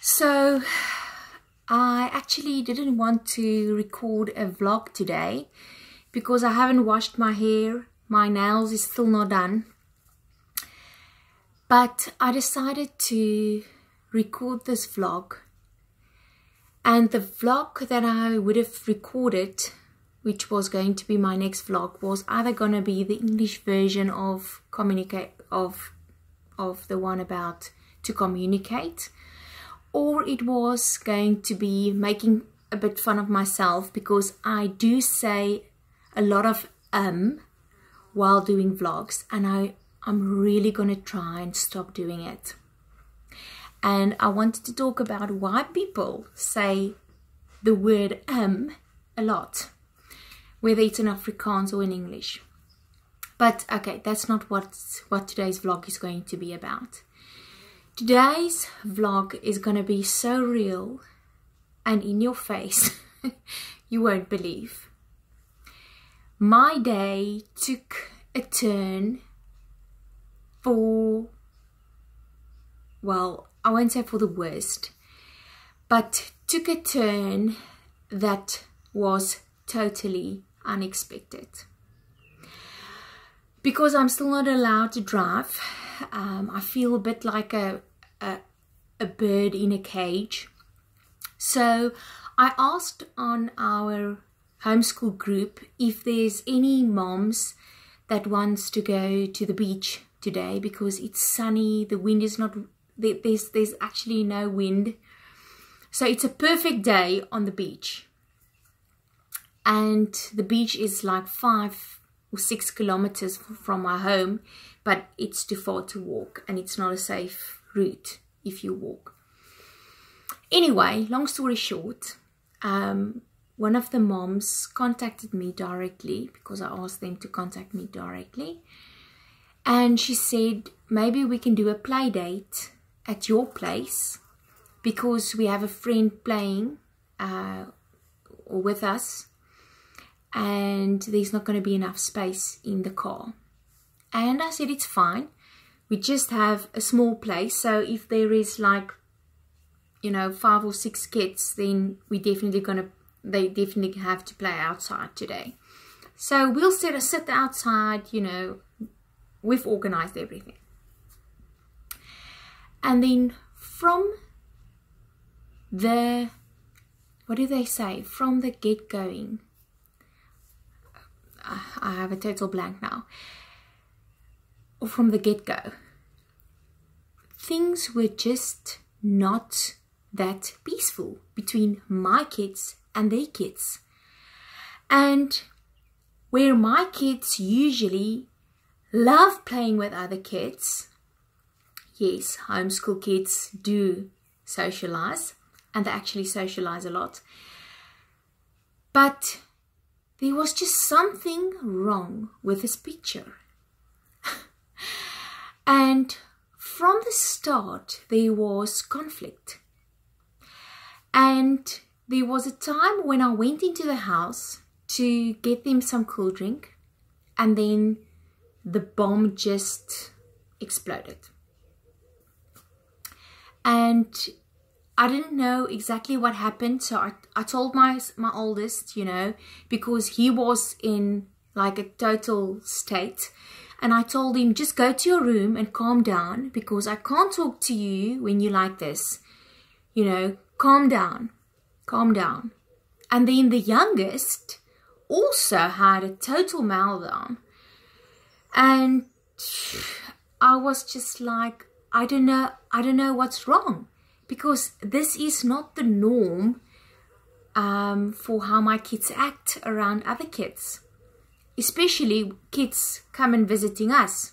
So I actually didn't want to record a vlog today because I haven't washed my hair. My nails is still not done. But I decided to record this vlog. And the vlog that I would have recorded, which was going to be my next vlog, was either going to be the English version of the one about to communicate, or it was going to be making a bit fun of myself because I do say a lot of while doing vlogs, and I'm really going to try and stop doing it. And I wanted to talk about why people say the word a lot, whether it's in Afrikaans or in English. But okay, that's not what today's vlog is going to be about. Today's vlog is going to be so real and in your face, you won't believe. My day took a turn for, well, I won't say for the worst, but took a turn that was totally unexpected. Because I'm still not allowed to drive, I feel a bit like a bird in a cage. So I asked on our homeschool group if there's any moms that wants to go to the beach today because it's sunny, the wind is not, there's actually no wind. So it's a perfect day on the beach. And the beach is like 5 or 6 kilometers from my home, but it's too far to walk and it's not a safe route if you walk. Anyway, long story short, one of the moms contacted me directly because I asked them to contact me directly. And she said, maybe we can do a play date at your place because we have a friend playing with us and there's not going to be enough space in the car. And I said, it's fine. We just have a small place. So if there is like, 5 or 6 kids, then they definitely have to play outside today. So we'll sit outside, we've organized everything. And then from the, what do they say? From the get-going, I have a total blank now. Or from the get-go, things were just not that peaceful between my kids and their kids. And where my kids usually love playing with other kids, yes, homeschool kids do socialize, and they actually socialize a lot, but there was just something wrong with this picture. And from the start, there was conflict. And there was a time when I went into the house to get them some cool drink, and then the bomb just exploded. And I didn't know exactly what happened, so I told my oldest, because he was in like a total state, and I told him, just go to your room and calm down because I can't talk to you when you're like this, calm down, calm down. And then the youngest also had a total meltdown, and I was just like, I don't know what's wrong. Because this is not the norm for how my kids act around other kids. Especially kids come and visiting us.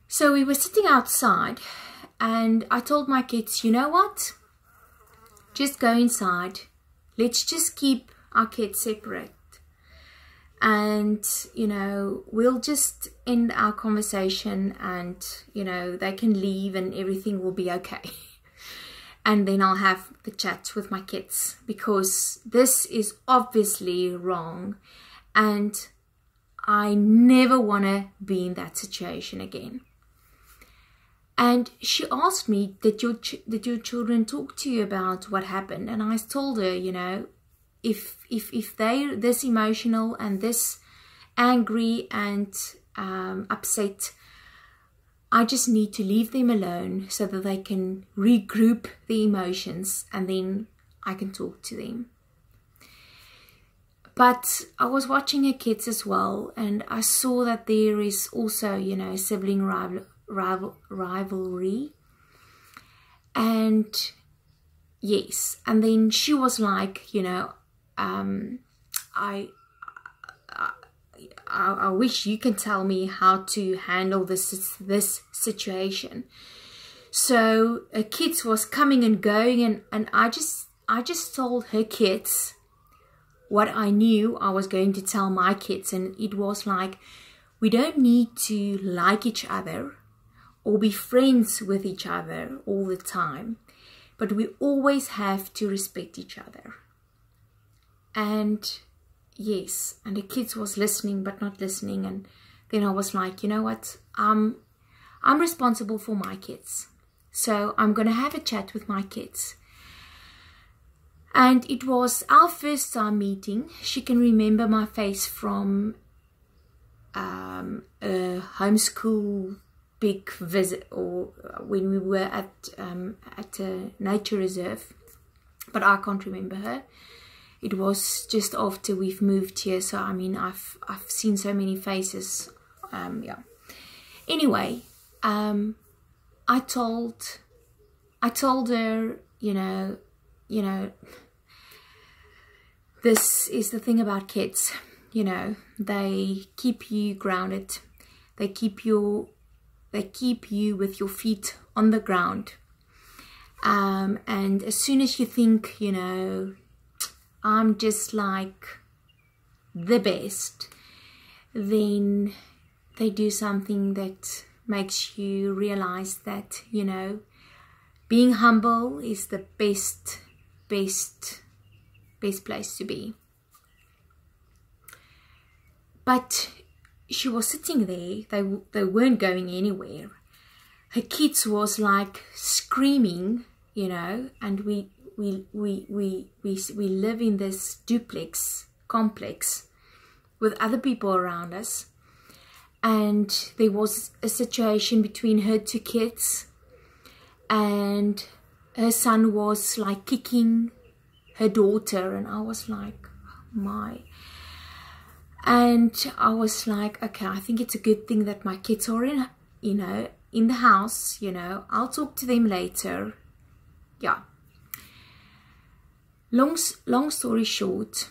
So we were sitting outside and I told my kids, you know what? Just go inside. Let's just keep our kids separate. And, we'll just end our conversation and, they can leave and everything will be okay. And then I'll have the chat with my kids because this is obviously wrong. And I never want to be in that situation again. And she asked me, did your children talk to you about what happened? And I told her, you know, if they're this emotional and this angry and upset, I just need to leave them alone so that they can regroup the emotions, and then I can talk to them. But I was watching her kids as well, and I saw that there is also, you know, sibling rivalry. And yes, and then she was like, you know, I wish you can tell me how to handle this situation. So her kids was coming and going, and I just told her kids what I knew I was going to tell my kids. And it was like, we don't need to like each other or be friends with each other all the time, but we always have to respect each other. And yes, and the kids was listening but not listening. And then I was like, you know what, I'm responsible for my kids, so I'm gonna have a chat with my kids. And it was our first time meeting. She can remember my face from a homeschool big visit, or when we were at a nature reserve, but I can't remember her. It was just after we've moved here, so I mean, I've seen so many faces. Yeah. Anyway, I told her, you know, this is the thing about kids, you know, they keep you grounded. They keep you with your feet on the ground. And as soon as you think, you know, I'm just like the best, then they do something that makes you realize that, you know, being humble is the best place to be. But she was sitting there. They weren't going anywhere. Her kids was like screaming, you know, and we live in this duplex complex with other people around us, and there was a situation between her two kids, and her son was like kicking her daughter, and I was like, oh my. And I was like, okay, I think it's a good thing that my kids are in, you know, in the house, you know, I'll talk to them later. Yeah. Long story short,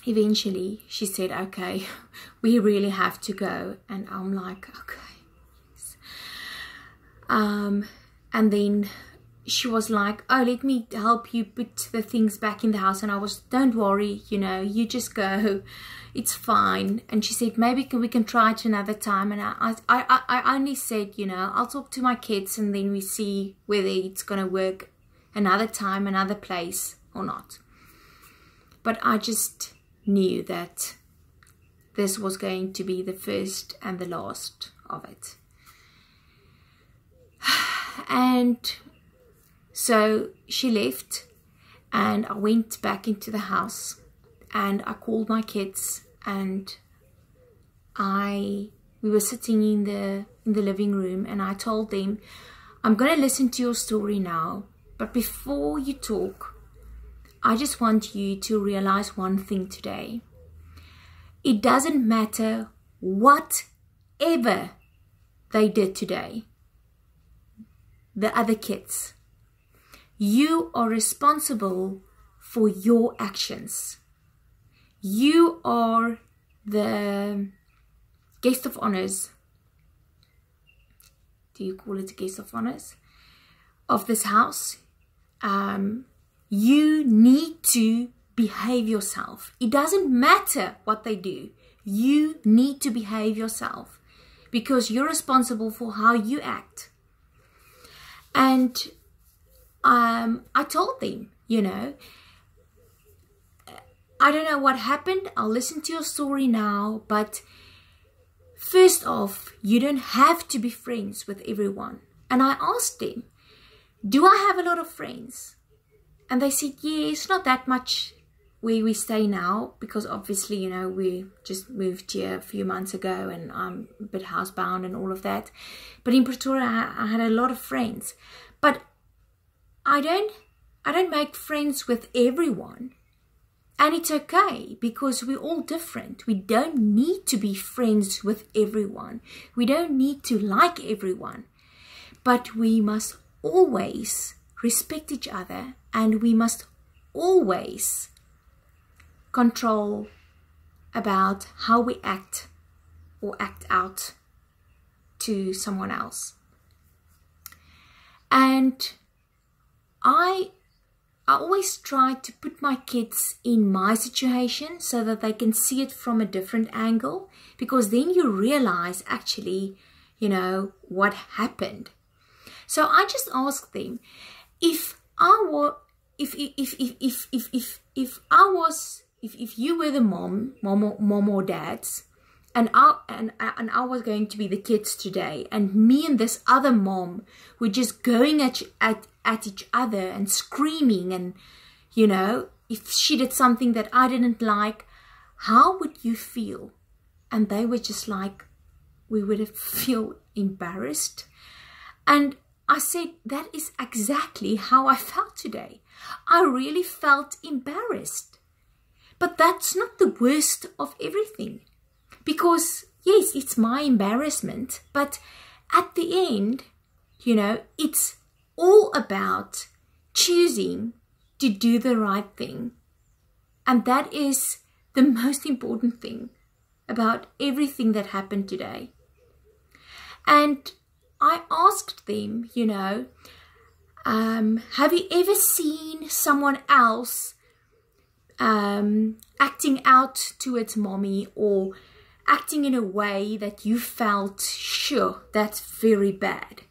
eventually she said, okay, we really have to go. And I'm like, okay. And then she was like, oh, let me help you put the things back in the house. And I was, don't worry, you know, you just go, it's fine. And she said, maybe we can try it another time. And I only said, you know, I'll talk to my kids and then we see whether it's going to work another time, another place or not. But I just knew that this was going to be the first and the last of it. And so she left, and I went back into the house, and I called my kids, and we were sitting in the living room, and I told them, I'm going to listen to your story now, but before you talk, I just want you to realize one thing today. It doesn't matter whatever they did today, the other kids. You are responsible for your actions. You are the guest of honors. Do you call it a guest of honors? Of this house. You need to behave yourself. It doesn't matter what they do. You need to behave yourself because you're responsible for how you act. And I told them, you know, I don't know what happened. I'll listen to your story now, but first off, you don't have to be friends with everyone. And I asked them, do I have a lot of friends? And they said, yes, not that much where we stay now, because obviously, you know, we just moved here a few months ago and I'm a bit housebound and all of that. But in Pretoria, I had a lot of friends. But I don't make friends with everyone. And it's okay, because we're all different. We don't need to be friends with everyone. We don't need to like everyone. But we must always respect each other, and we must always control about how we act or act out to someone else. And I always try to put my kids in my situation so that they can see it from a different angle, because then you realize actually, you know, what happened. So I just asked them, if you were the mom or dads, and I was going to be the kids today, and me and this other mom were just going at each other and screaming, and you know, if she did something that I didn't like, how would you feel? And they were just like, we would feel embarrassed. And I said, that is exactly how I felt today. I really felt embarrassed. But that's not the worst of everything. Because, yes, it's my embarrassment. But at the end, you know, it's all about choosing to do the right thing. And that is the most important thing about everything that happened today. And I asked them, you know, have you ever seen someone else acting out towards mommy, or acting in a way that you felt, sure, that's very bad?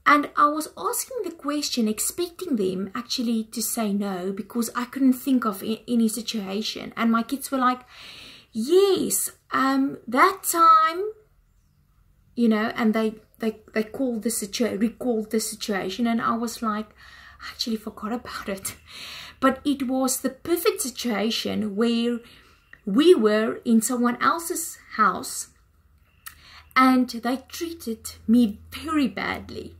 And I was asking the question, expecting them actually to say no, because I couldn't think of any situation. And my kids were like, yes, that time, you know, and they recalled the situation, and I was like, I actually forgot about it. But it was the perfect situation where we were in someone else's house and they treated me very badly.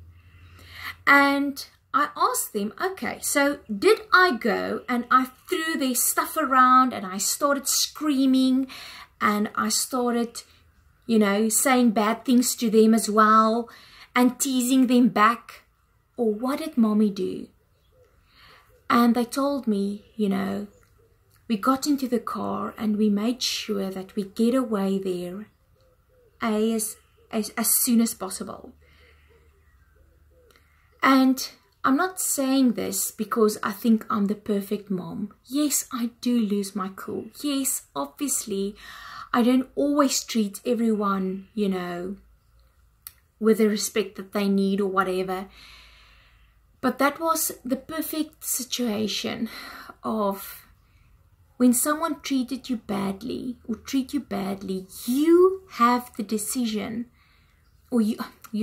And I asked them, okay, so did I go and I threw their stuff around and I started screaming and I started, you know, saying bad things to them as well and teasing them back? Or what did mommy do? And they told me, you know, we got into the car and we made sure that we get away there as soon as possible. And I'm not saying this because I think I'm the perfect mom. Yes, I do lose my cool. Yes, obviously, I don't always treat everyone, you know, with the respect that they need or whatever. But that was the perfect situation of when someone treated you badly or treat you badly, you have the decision, or you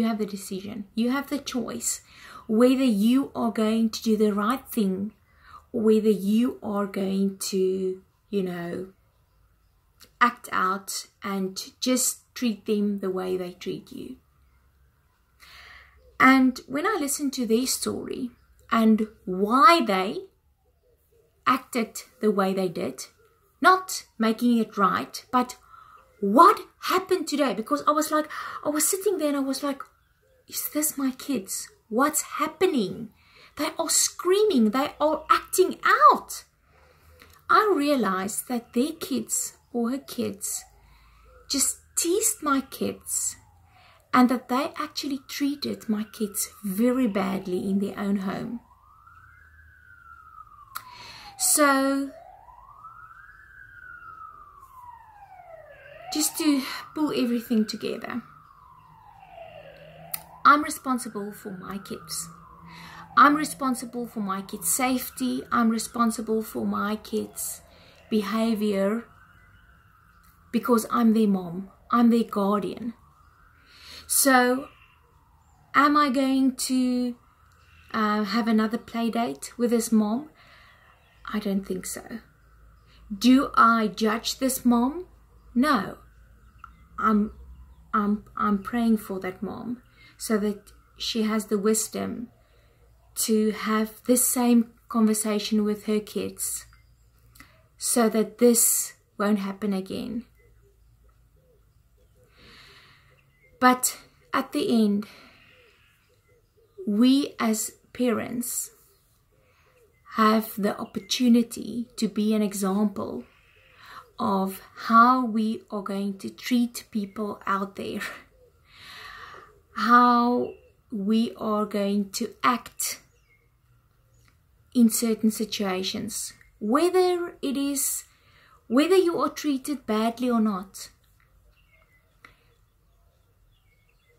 have the decision, you have the choice whether you are going to do the right thing or whether you are going to, you know, act out and just treat them the way they treat you. And when I listened to their story and why they acted the way they did, not making it right, but what happened today? Because I was sitting there and I was like, is this my kids? What's happening? They are screaming, they are acting out. I realized that their kids or her kids just teased my kids, and that they actually treated my kids very badly in their own home. So, just to pull everything together, I'm responsible for my kids. I'm responsible for my kids' safety. I'm responsible for my kids' behavior because I'm their mom. I'm their guardian. So am I going to have another play date with this mom? I don't think so. Do I judge this mom? No. I'm praying for that mom so that she has the wisdom to have this same conversation with her kids so that this won't happen again. But at the end, we as parents have the opportunity to be an example of how we are going to treat people out there, how we are going to act in certain situations, whether you are treated badly or not.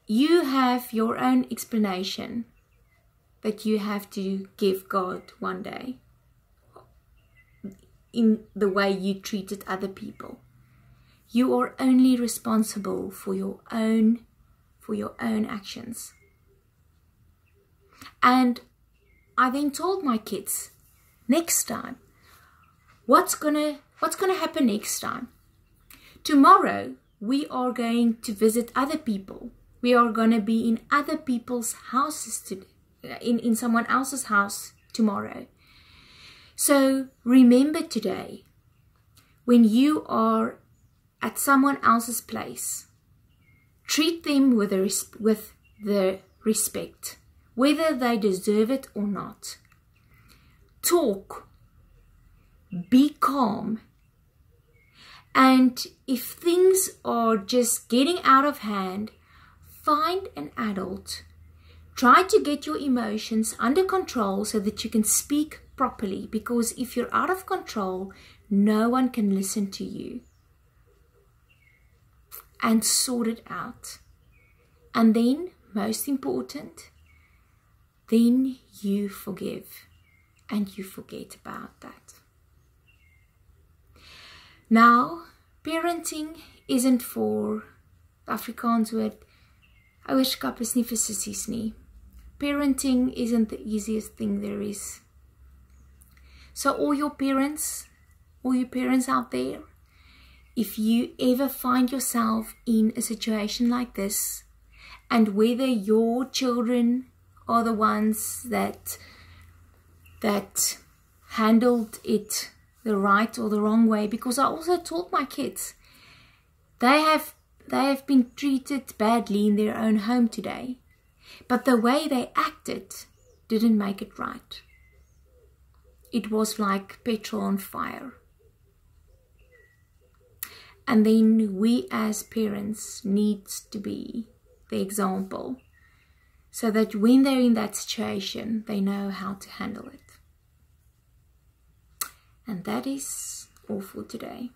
You have your own explanation that you have to give God one day in the way you treated other people. You are only responsible for your own actions. And I then told my kids, next time, what's gonna happen next time? Tomorrow we are going to visit other people. We are going to be in other people's houses today, in someone else's house tomorrow. So remember today, when you are at someone else's place, treat them with the respect, whether they deserve it or not. Talk, be calm, and if things are just getting out of hand, find an adult. Try to get your emotions under control so that you can speak properly, because if you're out of control, no one can listen to you. And sort it out. And then, most important, then you forgive and you forget about that. Now, parenting isn't for the Afrikaans word ouerskap is nie vir sissies nie. Parenting isn't the easiest thing there is. So all your parents out there, if you ever find yourself in a situation like this, and whether your children are the ones that handled it the right or the wrong way, because I also told my kids, they have been treated badly in their own home today, but the way they acted didn't make it right. It was like petrol on fire. And then we as parents need to be the example, so that when they're in that situation, they know how to handle it. And that is all for today.